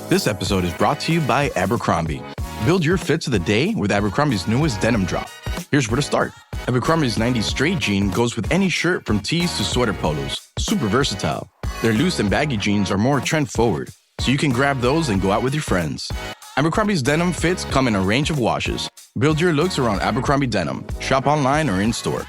This episode is brought to you by Abercrombie. Build your fits of the day with Abercrombie's newest denim drop. Here's where to start. Abercrombie's 90s straight jean goes with any shirt from tees to sweater polos. Super versatile. Their loose and baggy jeans are more trend forward, so you can grab those and go out with your friends. Abercrombie's denim fits come in a range of washes. Build your looks around Abercrombie denim. Shop online or in-store.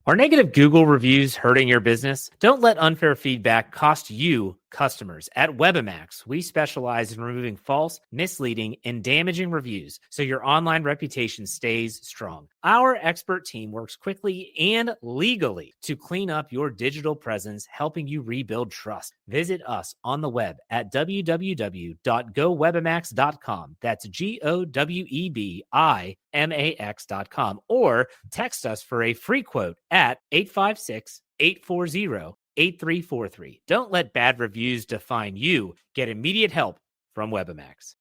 Are negative Google reviews hurting your business? Don't let unfair feedback cost you customers. At Webamax, we specialize in removing false, misleading, and damaging reviews so your online reputation stays strong. Our expert team works quickly and legally to clean up your digital presence, helping you rebuild trust. Visit us on the web at www.gowebamax.com. That's GOWEBIMAX.com, or text us for a free quote at 856-840-8343. Don't let bad reviews define you. Get immediate help from Webamax.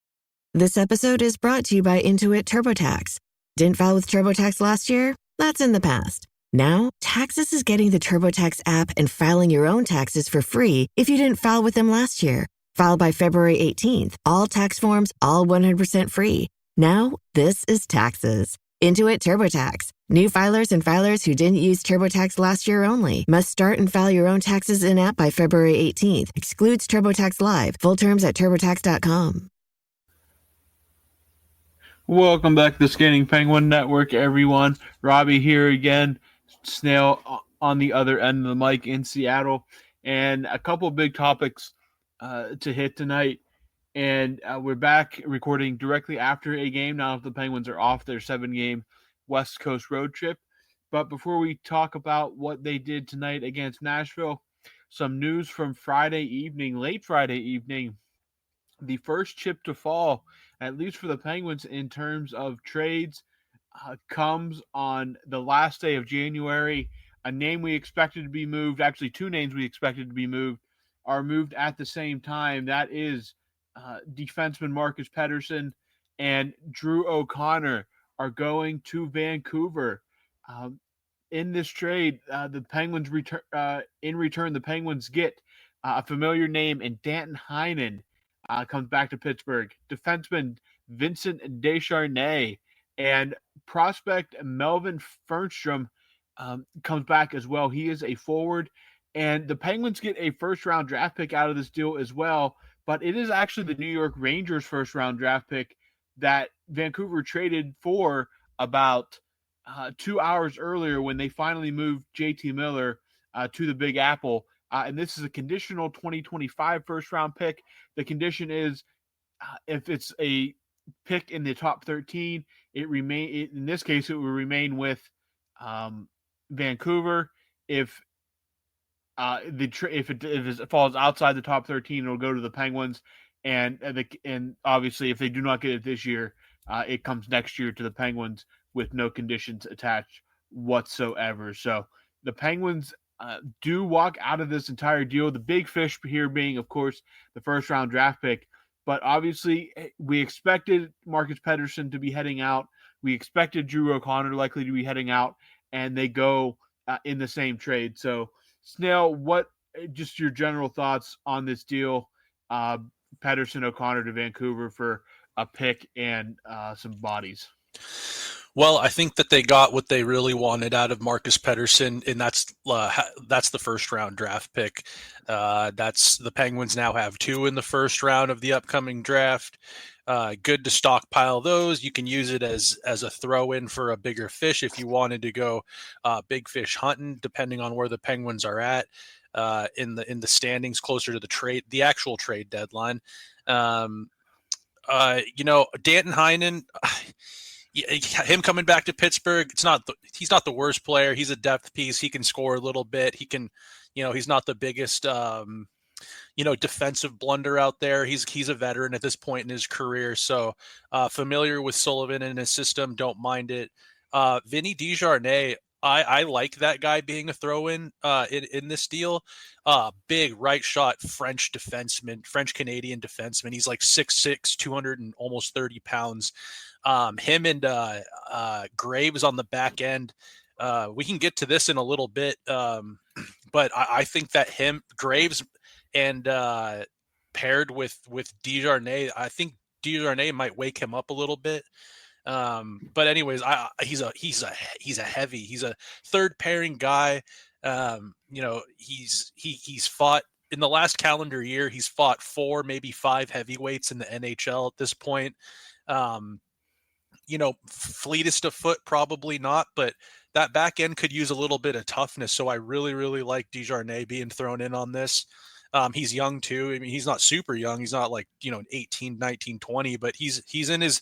This episode is brought to you by Intuit TurboTax. Didn't file with TurboTax last year? That's in the past. Now, Taxes is getting the TurboTax app and filing your own taxes for free if you didn't file with them last year. File by February 18th. All tax forms, all 100% free. Now, this is Taxes. Intuit TurboTax. New filers and filers who didn't use TurboTax last year only must start and file your own taxes in-app by February 18th. Excludes TurboTax Live. Full terms at TurboTax.com. Welcome back to the Scanning Penguin Network, everyone. Robbie here again. Snail on the other end of the mic in Seattle. And a couple of big topics to hit tonight. And we're back recording directly after a game now that the Penguins are off their 7-game West Coast road trip. But before we talk about what they did tonight against Nashville, some news from Friday evening, late Friday evening. The first chip to fall, at least for the Penguins in terms of trades, comes on the last day of January. A name we expected to be moved, actually two names we expected to be moved, are moved at the same time. That is defenseman Marcus Pettersson and Drew O'Connor are going to Vancouver. In this trade, the Penguins in return, the Penguins get a familiar name, and Danton Heinen comes back to Pittsburgh. Defenseman Vincent Descharnay and prospect Melvin Fernstrom comes back as well. He is a forward, and the Penguins get a first-round draft pick out of this deal as well. But it is actually the New York Rangers first-round draft pick that Vancouver traded for about 2 hours earlier when they finally moved JT Miller to the Big Apple. And this is a conditional 2025 first-round pick. The condition is if it's a pick in the top 13, in this case, it will remain with Vancouver. If it falls outside the top 13, it'll go to the Penguins, and obviously if they do not get it this year, it comes next year to the Penguins with no conditions attached whatsoever. So the Penguins do walk out of this entire deal. The big fish here being, of course, the first round draft pick, but obviously we expected Marcus Pettersson to be heading out. We expected Drew O'Connor likely to be heading out, and they go in the same trade. So Snail, what just your general thoughts on this deal? Pettersson, O'Connor to Vancouver for a pick and some bodies. Well, I think that they got what they really wanted out of Marcus Pettersson, and that's the first round draft pick. That's the Penguins now have 2 in the first round of the upcoming draft. Good to stockpile those. You can use it as a throw in for a bigger fish if you wanted to go big fish hunting, depending on where the Penguins are at in the standings closer to the actual trade deadline. Danton Heinen. Him coming back to Pittsburgh, he's not the worst player. He's a depth piece. He can score a little bit. He can, he's not the biggest, defensive blunder out there. He's a veteran at this point in his career. So familiar with Sullivan and his system. Don't mind it. Vinny Desjardins, I like that guy being a throw-in in this deal. Big right shot French Canadian defenseman. He's like 6'6", 200 and almost 30 pounds. Him and Graves on the back end. We can get to this in a little bit, but I think that Graves and paired with Desjardins, I think Desjardins might wake him up a little bit. But anyways, he's a heavy. He's a third pairing guy. He's fought in the last calendar year. He's fought 4, maybe 5 heavyweights in the NHL at this point. Fleetest of foot, probably not, but that back end could use a little bit of toughness. So I really, really like Desjardins being thrown in on this. He's young too. I mean, he's not super young. He's not like, 18, 19, 20, but he's in his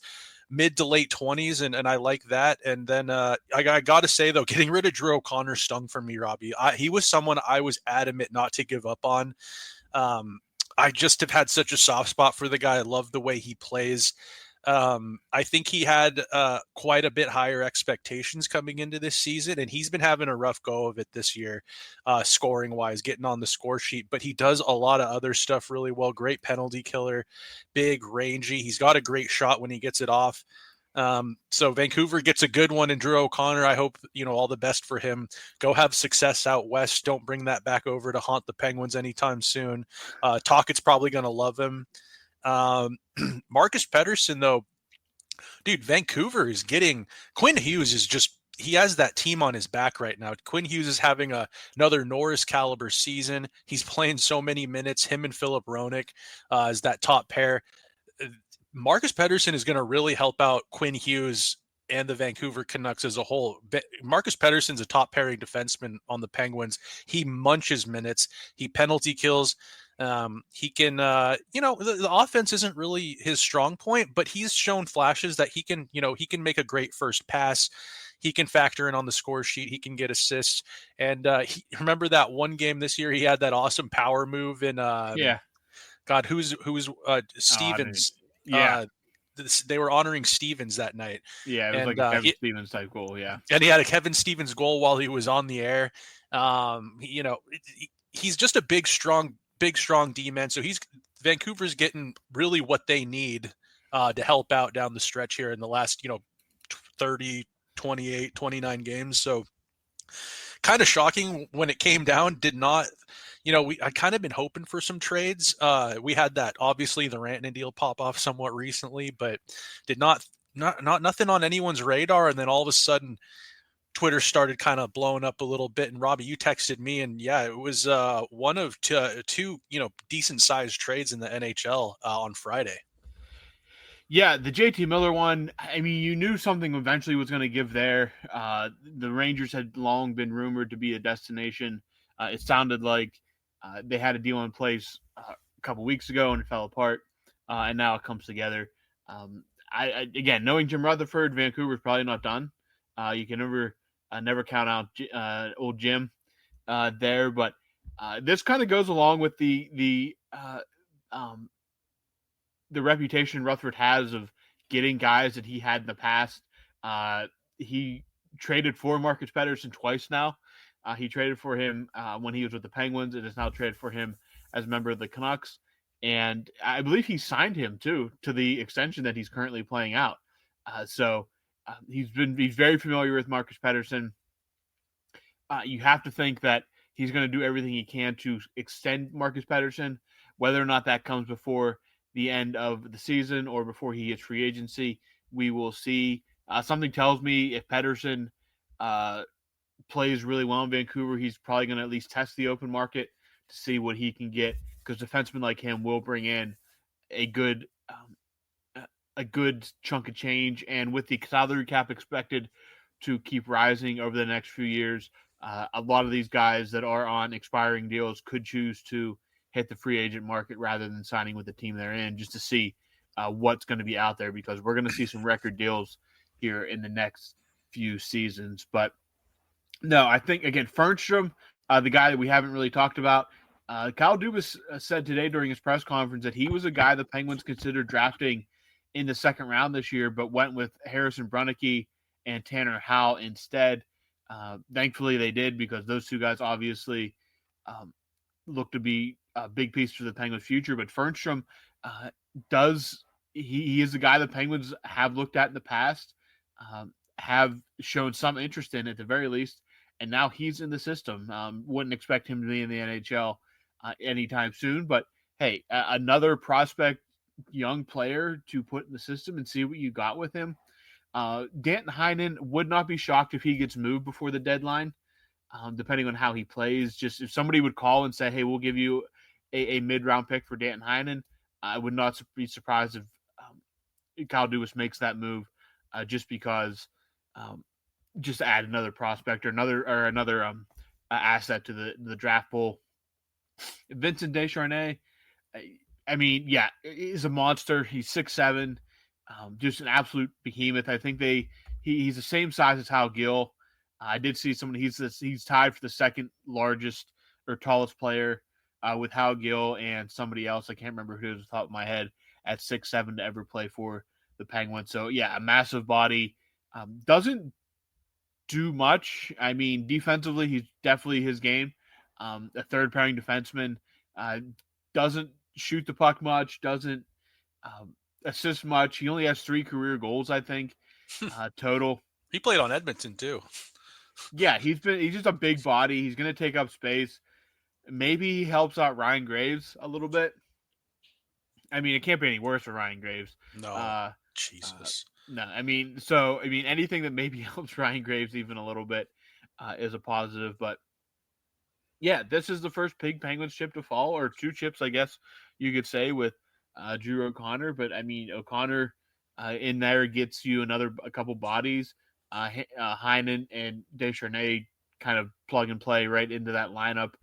mid to late 20s, and I like that. And then I got to say, though, getting rid of Drew O'Connor stung for me, Robbie. He was someone I was adamant not to give up on. I just have had such a soft spot for the guy. I love the way he plays. I think he had quite a bit higher expectations coming into this season, and he's been having a rough go of it this year, scoring wise, getting on the score sheet, but he does a lot of other stuff really well. Great penalty killer, big, rangy. He's got a great shot when he gets it off. So Vancouver gets a good one in Drew O'Connor. I hope, all the best for him. Go have success out west. Don't bring that back over to haunt the Penguins anytime soon. Talkett's probably going to love him. Marcus Pettersson, though, dude, Vancouver is getting Quinn Hughes is just, he has that team on his back right now. Quinn Hughes is having another Norris caliber season. He's playing so many minutes. Him and Philip Roenick is that top pair. Marcus Pettersson is going to really help out Quinn Hughes and the Vancouver Canucks as a whole. Marcus Pettersson's a top pairing defenseman on the Penguins. He munches minutes. He penalty kills. He can, the offense isn't really his strong point, but he's shown flashes that he can make a great first pass. He can factor in on the score sheet. He can get assists. And remember that one game this year, he had that awesome power move in, God, who's Stevens. They were honoring Stevens that night. Yeah, it was like a Kevin Stevens type goal, yeah. And he had a Kevin Stevens goal while he was on the air. He's just a big, strong D-man. So Vancouver's getting really what they need to help out down the stretch here in the last, 30, 28, 29 games. So kind of shocking when it came down. Did not, I kind of been hoping for some trades. We had that, obviously, the Rantanen deal pop off somewhat recently, but did not nothing on anyone's radar. And then all of a sudden, Twitter started kind of blowing up a little bit. And Robbie, you texted me, and yeah, it was one of two decent sized trades in the NHL on Friday. Yeah, the JT Miller one, I mean, you knew something eventually was going to give there. The Rangers had long been rumored to be a destination. It sounded like they had a deal in place a couple weeks ago and it fell apart, and now it comes together. Again, knowing Jim Rutherford, Vancouver's probably not done. You can never count out old Jim there, but this kind of goes along with the reputation Rutherford has of getting guys that he had in the past. He traded for Marcus Pettersson twice now. He traded for him when he was with the Penguins. It is now traded for him as a member of the Canucks. And I believe he signed him, too, to the extension that he's currently playing out. So he's very familiar with Marcus Pettersson. You have to think that he's going to do everything he can to extend Marcus Pettersson, whether or not that comes before the end of the season or before he hits free agency. We will see. Something tells me if Pettersson plays really well in Vancouver, he's probably going to at least test the open market to see what he can get, because defensemen like him will bring in a good chunk of change. And with the salary cap expected to keep rising over the next few years, a lot of these guys that are on expiring deals could choose to hit the free agent market rather than signing with the team they're in, just to see what's going to be out there, because we're going to see some record deals here in the next few seasons. But no, I think, again, Fernstrom, the guy that we haven't really talked about, Kyle Dubas said today during his press conference that he was a guy the Penguins considered drafting in the second round this year, but went with Harrison Brunnicke and Tanner Howe instead. Thankfully they did, because those two guys obviously look to be a big piece for the Penguins' future. But Fernstrom he is the guy the Penguins have looked at in the past, have shown some interest in at the very least, and now he's in the system. Wouldn't expect him to be in the NHL anytime soon, but hey, another prospect young player to put in the system and see what you got with him. Danton Heinen would not be shocked if he gets moved before the deadline, depending on how he plays. Just if somebody would call and say, hey, we'll give you a mid-round pick for Danton Heinen, I would not be surprised if Kyle Dubas makes that move just because just to add another prospect or another asset to the draft pool. Vincent Descharnais, I mean, yeah, he's a monster. He's 6'7", just an absolute behemoth. I think he's the same size as Hal Gill. I did see someone. He's tied for the second largest or tallest player with Hal Gill and somebody else. I can't remember who was off the top of my head at 6'7" to ever play for the Penguins. So yeah, a massive body. Doesn't do much. I mean, defensively, he's definitely his game. A third pairing defenseman. Doesn't shoot the puck much. Doesn't assist much. He only has 3 career goals, I think, total. He played on Edmonton too. Yeah, he's just a big body. He's going to take up space. Maybe he helps out Ryan Graves a little bit. I mean, it can't be any worse for Ryan Graves. No, Jesus. No, I mean, anything that maybe helps Ryan Graves even a little bit is a positive. But yeah, this is the first big Penguins chip to fall, or 2 chips, I guess you could say, with Drew O'Connor. But I mean, O'Connor in there gets you a couple bodies. Heinen and Descharnais kind of plug and play right into that lineup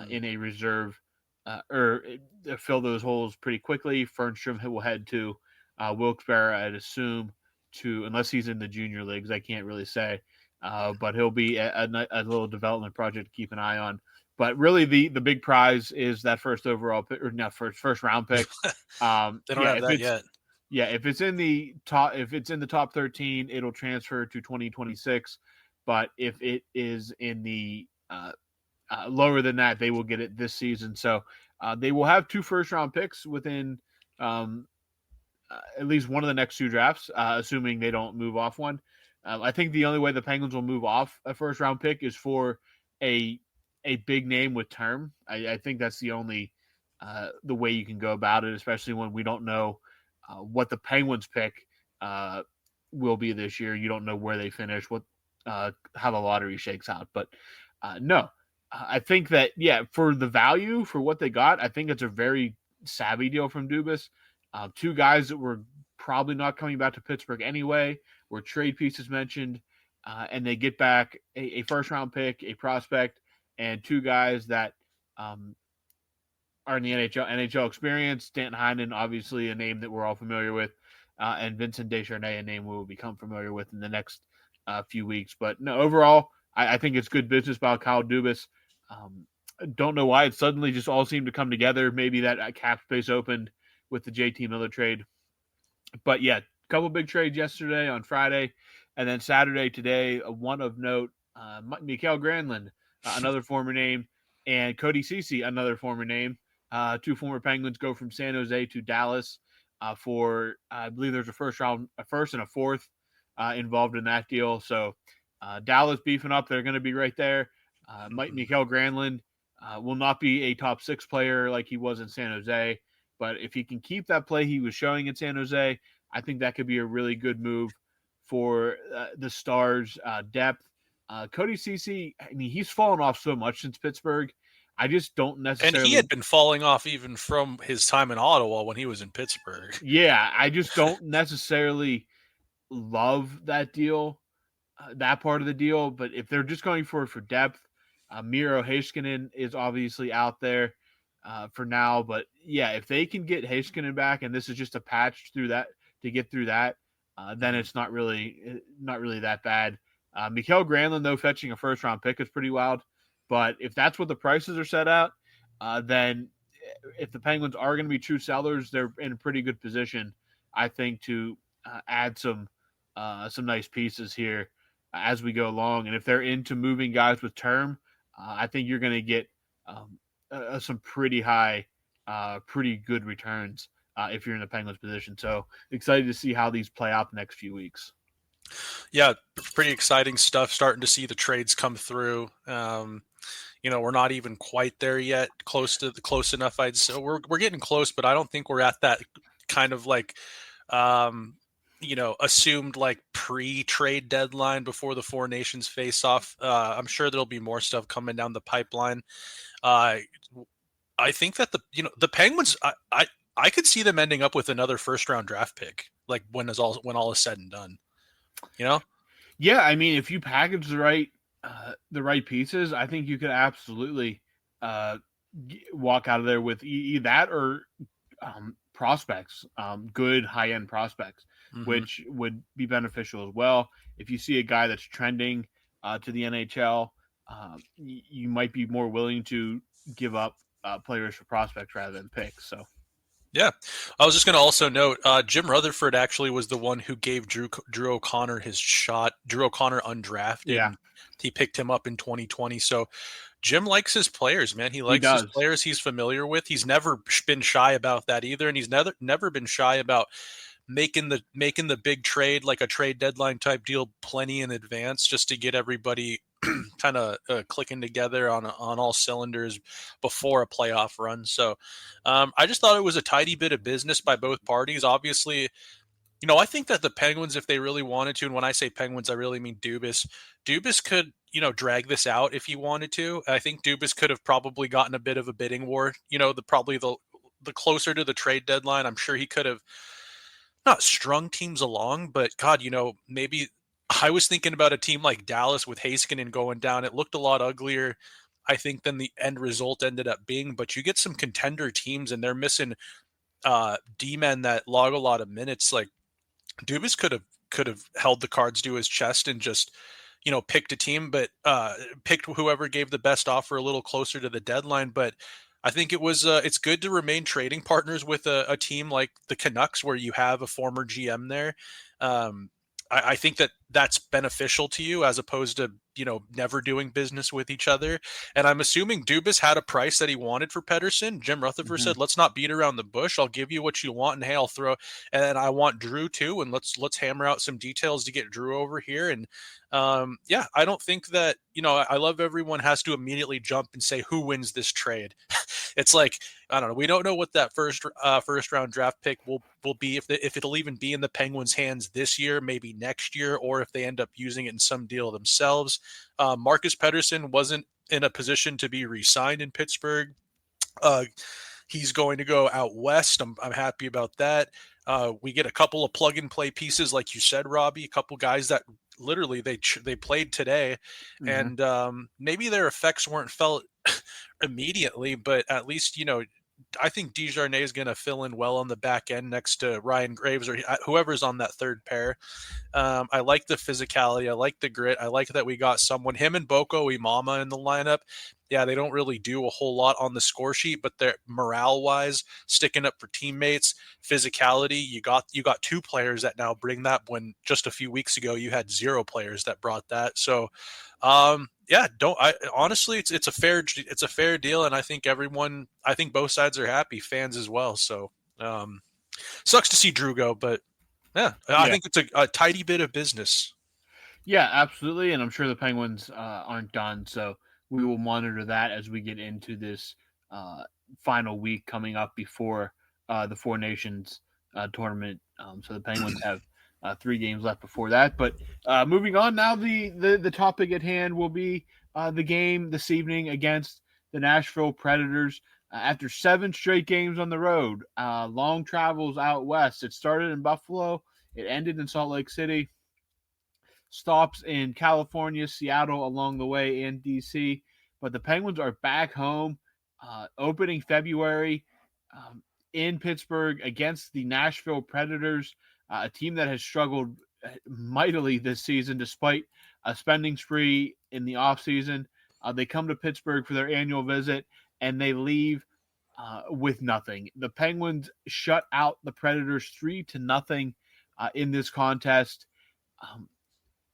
in a reserve, or fill those holes pretty quickly. Fernstrom will head to Wilkes-Barre, I'd assume, unless he's in the junior leagues. I can't really say, but he'll be a little development project to keep an eye on. But really, the big prize is that first overall pick, or not first round pick. They don't have that yet. Yeah, if it's in the top 13, it'll transfer to 2026. But if it is in the lower than that, they will get it this season. So they will have 2 first round picks within at least one of the next 2 drafts, assuming they don't move off one. I think the only way the Penguins will move off a first round pick is for a big name with term. I think that's the only the way you can go about it, especially when we don't know what the Penguins pick will be this year. You don't know where they finish, how the lottery shakes out. But no, I think that, yeah, for the value for what they got, I think it's a very savvy deal from Dubas. 2 guys that were probably not coming back to Pittsburgh anyway, were trade pieces mentioned, and they get back a first round pick, a prospect, and 2 guys that are in the NHL experience. Danton Heinen, obviously a name that we're all familiar with, and Vincent Descharnais, a name we will become familiar with in the next few weeks. But no, overall, I think it's good business by Kyle Dubas. Don't know why it suddenly just all seemed to come together. Maybe that cap space opened with the JT Miller trade. But yeah, a couple big trades yesterday on Friday, and then Saturday today, one of note, Mikael Granlund, another former name, and Cody Ceci, another former name. 2 former Penguins go from San Jose to Dallas for, I believe there's a first and a fourth involved in that deal. So Dallas beefing up. They're going to be right there. Mikael Granlund will not be a top 6 player like he was in San Jose, but if he can keep that play he was showing in San Jose, I think that could be a really good move for the Stars' depth. Cody Ceci, I mean, he's fallen off so much since Pittsburgh. I just don't necessarily. And he had been falling off even from his time in Ottawa when he was in Pittsburgh. Yeah, I just don't necessarily love that deal, that part of the deal. But if they're just going for depth, Miro Heiskanen is obviously out there for now. But yeah, if they can get Heiskanen back, and this is just a patch through that to get through that, then it's not really that bad. Mikael Granlund, though, fetching a first round pick is pretty wild. But if that's what the prices are set out, then if the Penguins are going to be true sellers, they're in a pretty good position, I think, to add some nice pieces here as we go along. And if they're into moving guys with term, I think you're going to get some pretty high, pretty good returns if you're in the Penguins position. So excited to see how these play out the next few weeks. Yeah, pretty exciting stuff. Starting to see the trades come through. we're not even quite there yet. Close enough. So we're getting close, but I don't think we're at that kind of like, assumed like pre-trade deadline before the Four Nations face off. I'm sure there'll be more stuff coming down the pipeline. I think that the Penguins, I could see them ending up with another first round draft pick, like when all is said and done. Yeah, I mean, if you package the right pieces, I think you could absolutely walk out of there with that or prospects, good high end prospects, which would be beneficial as well. If you see a guy that's trending to the NHL, you might be more willing to give up players for prospects rather than picks. So. Yeah, I was just going to also note, Jim Rutherford actually was the one who gave Drew O'Connor his shot. Drew O'Connor undrafted. Yeah. He picked him up in 2020. So Jim likes his players, man. He likes his players he's familiar with. He's never been shy about that either, and he's never been shy about making the big trade, like a trade deadline type deal, plenty in advance, just to get everybody kind of clicking together on all cylinders before a playoff run. So I just thought it was a tidy bit of business by both parties. Obviously, I think that the Penguins, if they really wanted to, and when I say Penguins, I really mean Dubas could, drag this out if he wanted to. I think Dubas could have probably gotten a bit of a bidding war, the closer to the trade deadline. I'm sure he could have not strung teams along, but God, maybe I was thinking about a team like Dallas with Heiskanen going down. It looked a lot uglier, I think, than the end result ended up being. But you get some contender teams, and they're missing D-men that log a lot of minutes. Like Dubas could have held the cards to his chest and just picked a team, but picked whoever gave the best offer a little closer to the deadline. But I think it's good to remain trading partners with a team like the Canucks, where you have a former GM there. I think that that's beneficial to you as opposed to, never doing business with each other. And I'm assuming Dubas had a price that he wanted for Pettersson. Jim Rutherford said, let's not beat around the bush. I'll give you what you want. And hey, I'll throw, and I want Drew too. And let's hammer out some details to get Drew over here. And I don't think that, I love everyone has to immediately jump and say who wins this trade. It's like, I don't know. We don't know what that first round draft pick will be, if it'll even be in the Penguins' hands this year, maybe next year, or if they end up using it in some deal themselves. Marcus Pettersson wasn't in a position to be re-signed in Pittsburgh. He's going to go out west. I'm happy about that. We get a couple of plug-and-play pieces, like you said, Robbie, a couple guys that literally they played today, and maybe their effects weren't felt immediately, but at least, I think Desjardins is going to fill in well on the back end next to Ryan Graves or whoever's on that third pair. I like the physicality. I like the grit. I like that we got someone, him and Boko Imama in the lineup. Yeah, they don't really do a whole lot on the score sheet, but they're morale-wise, sticking up for teammates, physicality. You got two players that now bring that, when just a few weeks ago you had zero players that brought that. So, honestly, it's a fair deal, and I think both sides are happy, fans as well. So, sucks to see Drew go, but I think it's a tidy bit of business. Yeah, absolutely, and I'm sure the Penguins aren't done. So we will monitor that as we get into this final week coming up before the Four Nations tournament. So the Penguins have 3 games left before that. But moving on now, the topic at hand will be the game this evening against the Nashville Predators. After 7 straight games on the road, long travels out west. It started in Buffalo. It ended in Salt Lake City. Stops in California, Seattle along the way, and D.C. But the Penguins are back home opening February in Pittsburgh against the Nashville Predators, a team that has struggled mightily this season despite a spending spree in the offseason. They come to Pittsburgh for their annual visit, and they leave with nothing. The Penguins shut out the Predators 3-0 in this contest.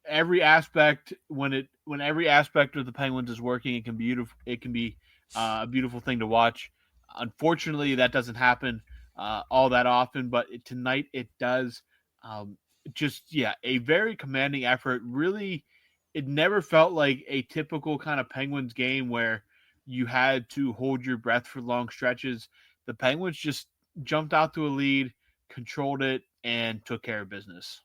Every aspect, when every aspect of the Penguins is working, it can be beautiful. It can be a beautiful thing to watch. Unfortunately, that doesn't happen all that often, but tonight it does. A very commanding effort. Really, it never felt like a typical kind of Penguins game where you had to hold your breath for long stretches. The Penguins just jumped out to a lead, controlled it, and took care of business.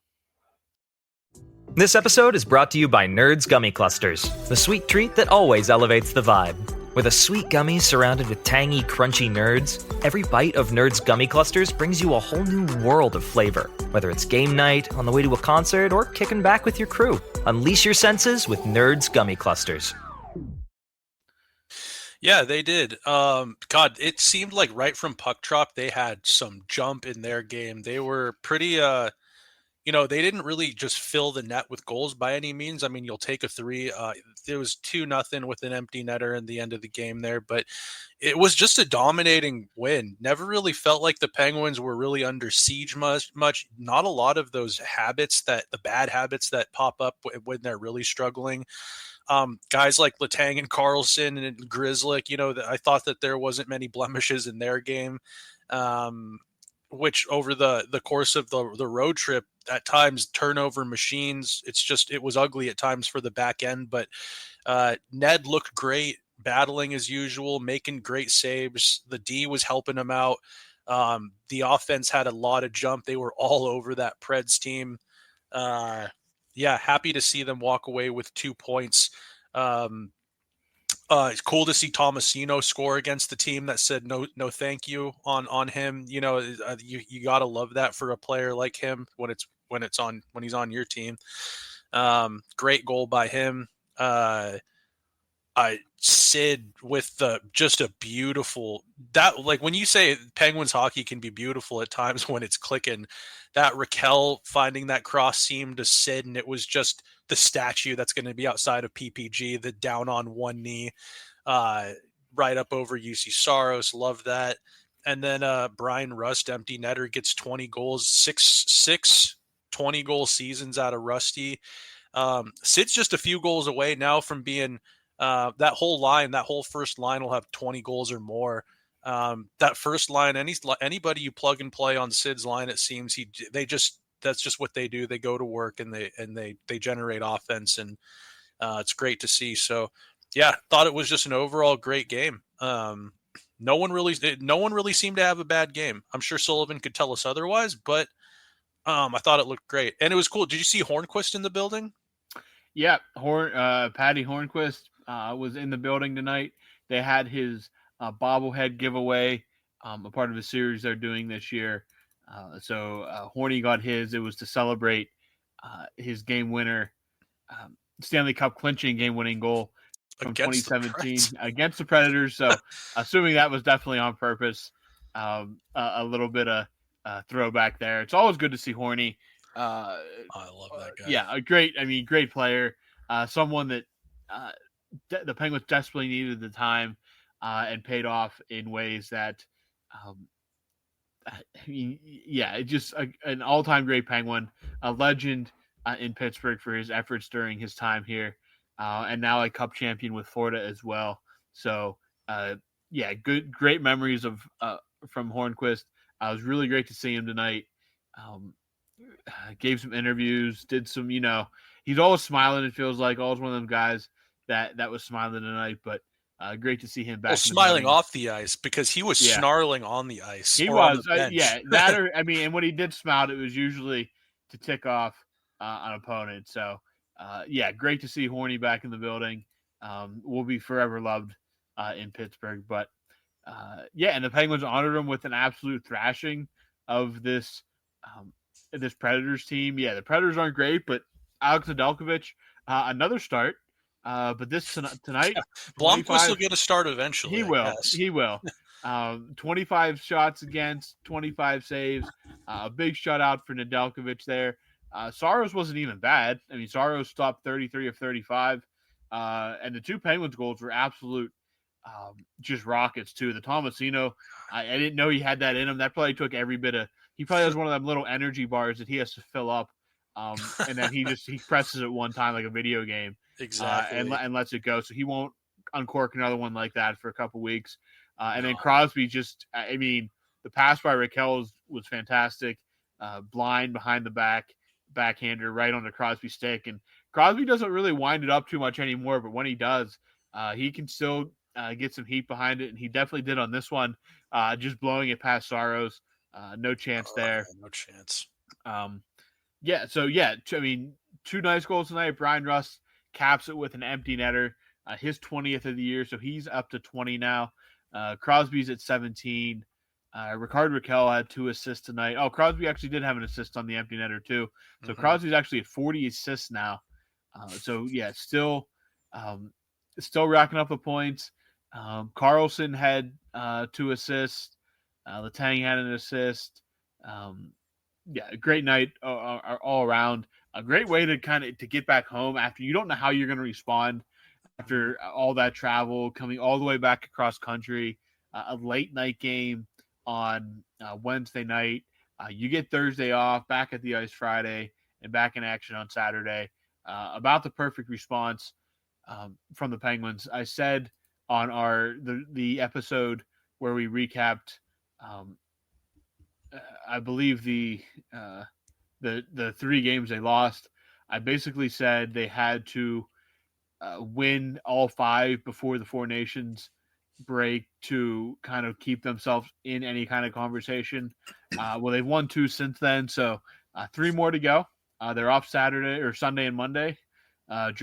This episode is brought to you by Nerds Gummy Clusters, the sweet treat that always elevates the vibe. With a sweet gummy surrounded with tangy, crunchy nerds, every bite of Nerds Gummy Clusters brings you a whole new world of flavor. Whether it's game night, on the way to a concert, or kicking back with your crew, unleash your senses with Nerds Gummy Clusters. Yeah, they did. God, it seemed like right from puck drop, they had some jump in their game. They were pretty, they didn't really just fill the net with goals by any means. I mean, you'll take a 3. There was 2-0 with an empty netter in the end of the game there, but it was just a dominating win. Never really felt like the Penguins were really under siege much. Not a lot of those the bad habits that pop up when they're really struggling. Guys like Letang and Carlson and Grzelcyk, I thought that there wasn't many blemishes in their game, which over the course of the road trip, at times turnover machines. It was ugly at times for the back end, but Ned looked great, battling as usual, making great saves. The D was helping him out. The offense had a lot of jump. They were all over that Preds team. Happy to see them walk away with 2 points. It's cool to see Tomasino score against the team that said no thank you on him. You gotta love that for a player like him when he's on your team. Great goal by him. Sid with just a beautiful when you say Penguins hockey can be beautiful at times when it's clicking, that Raquel finding that cross seam to Sid, and it was just the statue that's going to be outside of PPG, the down on one knee, right up over UC Saros. Love that. And then Brian Rust, empty netter, gets 20 goals, six 20-goal seasons out of Rusty. Sid's just a few goals away now from being that whole first line will have 20 goals or more. That first line, anybody you plug and play on Sid's line, it seems that's just what they do. They go to work and they generate offense, and it's great to see. So yeah, thought it was just an overall great game. No one really seemed to have a bad game. I'm sure Sullivan could tell us otherwise, but I thought it looked great, and it was cool. Did you see Hornquist in the building? Yeah, Patty Hornquist was in the building tonight. They had his bobblehead giveaway, a part of a series they're doing this year. So Horny got his. It was to celebrate his game winner, Stanley Cup clinching game winning goal from 2017 against the Predators. So assuming that was definitely on purpose, a little bit of throwback there. It's always good to see Horny. I love that guy. Yeah, great player. Someone that the Penguins desperately needed at the time, and paid off in ways that, just an all-time great Penguin, a legend in Pittsburgh for his efforts during his time here, and now a Cup champion with Florida as well. So, great memories of from Hornquist. It was really great to see him tonight. Gave some interviews, did some, he's always smiling. It feels like always one of them guys that was smiling tonight, but great to see him back. Well, smiling off the ice, because he was snarling on the ice. He was, and when he did smile, it was usually to tick off an opponent. So, great to see Horny back in the building. Will be forever loved in Pittsburgh. But, and the Penguins honored him with an absolute thrashing of this Predators team. Yeah, the Predators aren't great, but Alex Nedeljkovic, another start. But this tonight, Blomqvist will get a start eventually. He will. He will. 25 shots against, 25 saves. A big shutout for Nedeljkovic there. Saros wasn't even bad. I mean, Saros stopped 33 of 35. And the 2 Penguins goals were absolute just rockets too. The Tomasino, I didn't know he had that in him. That probably took every bit of. He probably has one of them little energy bars that he has to fill up, and then he presses it one time like a video game, exactly, and lets it go. So he won't uncork another one like that for a couple weeks. And then Crosby the pass by Raquel was fantastic. Blind behind the backhander right on the Crosby stick, and Crosby doesn't really wind it up too much anymore. But when he does, he can still get some heat behind it, and he definitely did on this one, just blowing it past Saros. No chance there. No chance. I mean, 2 nice goals tonight. Brian Rust caps it with an empty netter, his 20th of the year, so he's up to 20 now. Crosby's at 17. Rickard Rakell had 2 assists tonight. Oh, Crosby actually did have an assist on the empty netter too. So Crosby's actually at 40 assists now. Still racking up the points. Carlson had 2 assists. Letang had an assist. Great night all around. A great way to to get back home after you don't know how you're going to respond after all that travel, coming all the way back across country. A late night game on Wednesday night. You get Thursday off, back at the ice Friday, and back in action on Saturday. About the perfect response from the Penguins. I said on the episode where we recapped, I believe the 3 games they lost. I basically said they had to win all 5 before the 4 Nations break to kind of keep themselves in any kind of conversation. Well, they've won 2 since then, so 3 more to go. They're off Saturday or Sunday and Monday. New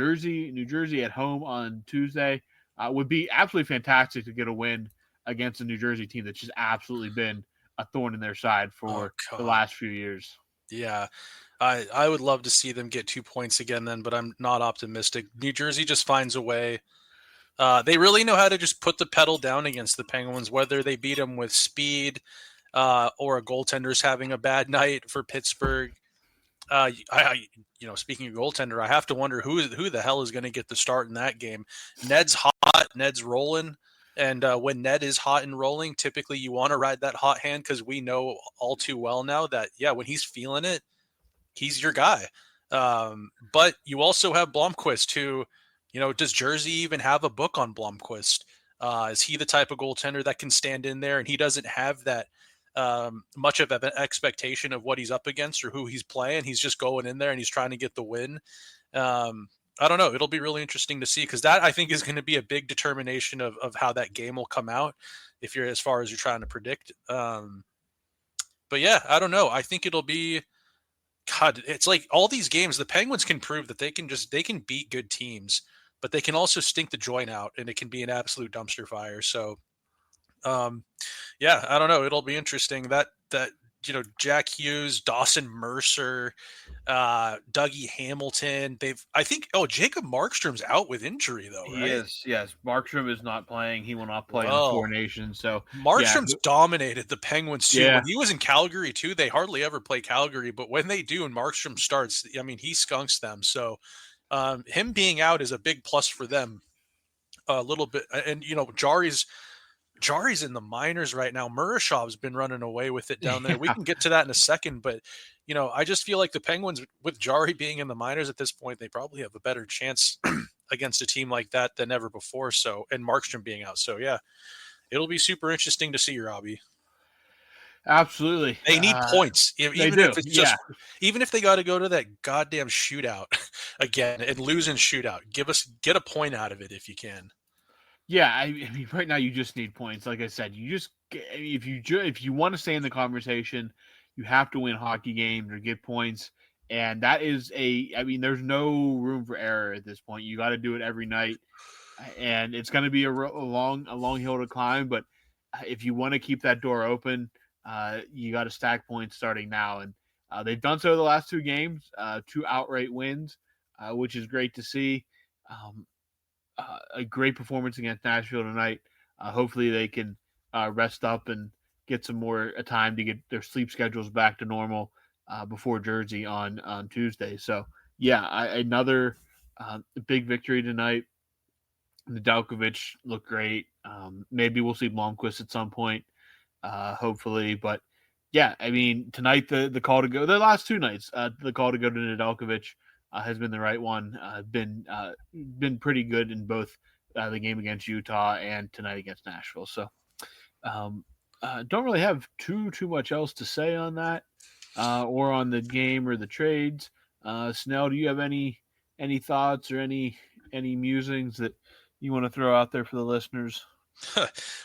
Jersey at home on Tuesday. Would be absolutely fantastic to get a win against a New Jersey team that's just absolutely been a thorn in their side for the last few years. Yeah, I would love to see them get 2 points again then, but I'm not optimistic. New Jersey just finds a way. They really know how to just put the pedal down against the Penguins, whether they beat them with speed or a goaltender's having a bad night for Pittsburgh. Speaking of goaltender, I have to wonder who the hell is going to get the start in that game. Ned's hot, Ned's rolling. And when Ned is hot and rolling, typically you want to ride that hot hand because we know all too well now that, when he's feeling it, he's your guy. But you also have Blomqvist who, does Jersey even have a book on Blomqvist? Is he the type of goaltender that can stand in there and he doesn't have that much of an expectation of what he's up against or who he's playing? He's just going in there and he's trying to get the win. I don't know. It'll be really interesting to see because that I think is going to be a big determination of how that game will come out if you're as far as you're trying to predict. But yeah, I don't know. I think it'll be it's like all these games, the Penguins can prove that they can beat good teams, but they can also stink the joint out and it can be an absolute dumpster fire. So I don't know. It'll be interesting that Jack Hughes, Dawson Mercer, Dougie Hamilton. Jacob Markstrom's out with injury though, right? He is. Yes, Markstrom is not playing. He will not play in the 4 Nations. So Markstrom's dominated the Penguins too. Yeah. When he was in Calgary too, they hardly ever play Calgary, but when they do and Markstrom starts, I mean, he skunks them. So him being out is a big plus for them a little bit. And Jari's in the minors right now. Murashov's been running away with it down there. We can get to that in a second, but I just feel like the Penguins, with Jari being in the minors at this point, they probably have a better chance against a team like that than ever before. So, and Markstrom being out. So yeah, it'll be super interesting to see, Robbie. Absolutely. They need points. Even if they got to go to that goddamn shootout again and lose in shootout, get a point out of it if you can. Yeah, I mean, right now you just need points. Like I said, if you want to stay in the conversation, you have to win hockey games or get points, and that is there's no room for error at this point. You got to do it every night, and it's going to be a long hill to climb. But if you want to keep that door open, you got to stack points starting now, and they've done so the last 2 games, 2 outright wins, which is great to see. A great performance against Nashville tonight. Hopefully they can rest up and get some more time to get their sleep schedules back to normal before Jersey on Tuesday. So, another big victory tonight. Nedeljkovic looked great. Maybe we'll see Blomqvist at some point, hopefully. But, tonight the call to go – the last 2 nights, the call to go to Nedeljkovic has been the right one. Been pretty good in both the game against Utah and tonight against Nashville. So don't really have too much else to say on that or on the game or the trades. Snell, do you have any thoughts or any musings that you want to throw out there for the listeners?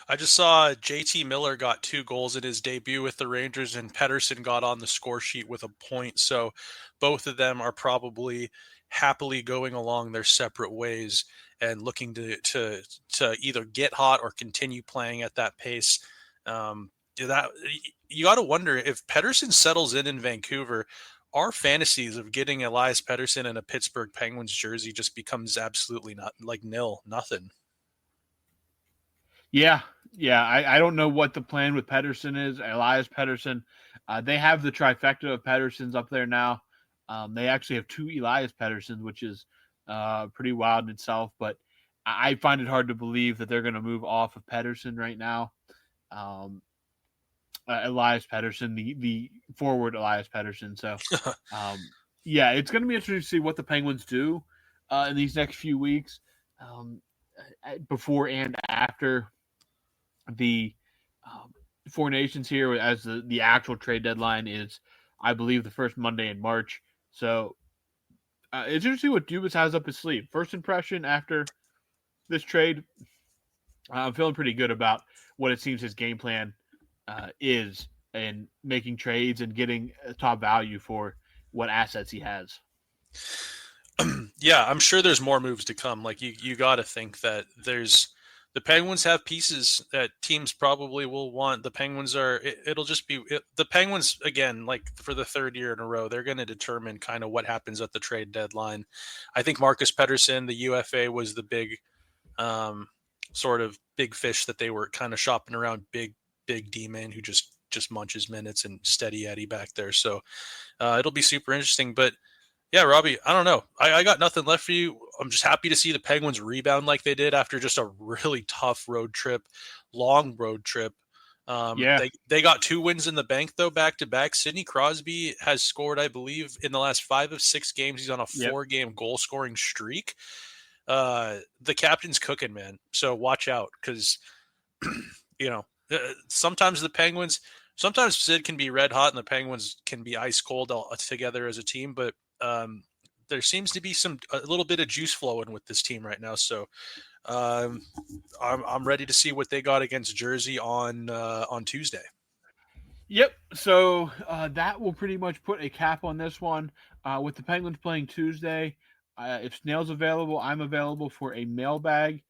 I just saw JT Miller got 2 goals in his debut with the Rangers, and Pettersson got on the score sheet with a point. So both of them are probably happily going along their separate ways and looking to either get hot or continue playing at that pace. That you got to wonder if Pettersson settles in Vancouver, our fantasies of getting Elias Pettersson in a Pittsburgh Penguins jersey just becomes absolutely not like nothing. Yeah. I don't know what the plan with Pettersson is. Elias Pettersson, they have the trifecta of Petterssons up there now. They actually have 2 Elias Petterssons, which is pretty wild in itself. But I find it hard to believe that they're going to move off of Pettersson right now. Elias Pettersson, the forward Elias Pettersson. So, it's going to be interesting to see what the Penguins do in these next few weeks, before and after the 4 Nations here, as the actual trade deadline is, I believe, the first Monday in March. So, it's interesting what Dubas has up his sleeve. First impression after this trade, I'm feeling pretty good about what it seems his game plan is in making trades and getting top value for what assets he has. Yeah, I'm sure there's more moves to come. Like you got to think that the Penguins have pieces that teams probably will want. The Penguins the Penguins again, like for the 3rd year in a row, they're going to determine kind of what happens at the trade deadline. I think Marcus Pettersson, the UFA, was the big sort of big fish that they were kind of shopping around. Big D-man who just munches minutes and steady Eddie back there. So it'll be super interesting. But yeah, Robbie, I don't know. I got nothing left for you. I'm just happy to see the Penguins rebound like they did after just a really tough long road trip. They got 2 wins in the bank, though, back-to-back. Sidney Crosby has scored, I believe, in the last 5 of 6 games. He's on a 4-game goal-scoring streak. The captain's cooking, man. So watch out because, sometimes Sid can be red hot and the Penguins can be ice cold together as a team, but there seems to be a little bit of juice flowing with this team right now. So I'm ready to see what they got against Jersey on Tuesday. Yep. So that will pretty much put a cap on this one. With the Penguins playing Tuesday, if Snail's available, I'm available for a mailbag.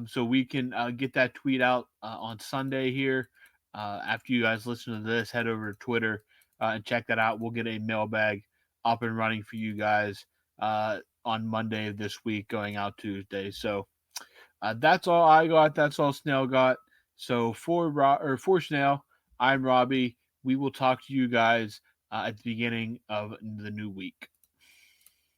So we can get that tweet out on Sunday here. After you guys listen to this, head over to Twitter and check that out. We'll get a mailbag up and running for you guys on Monday of this week, going out Tuesday. So that's all I got. That's all Snail got. So for Snail, I'm Robbie. We will talk to you guys at the beginning of the new week.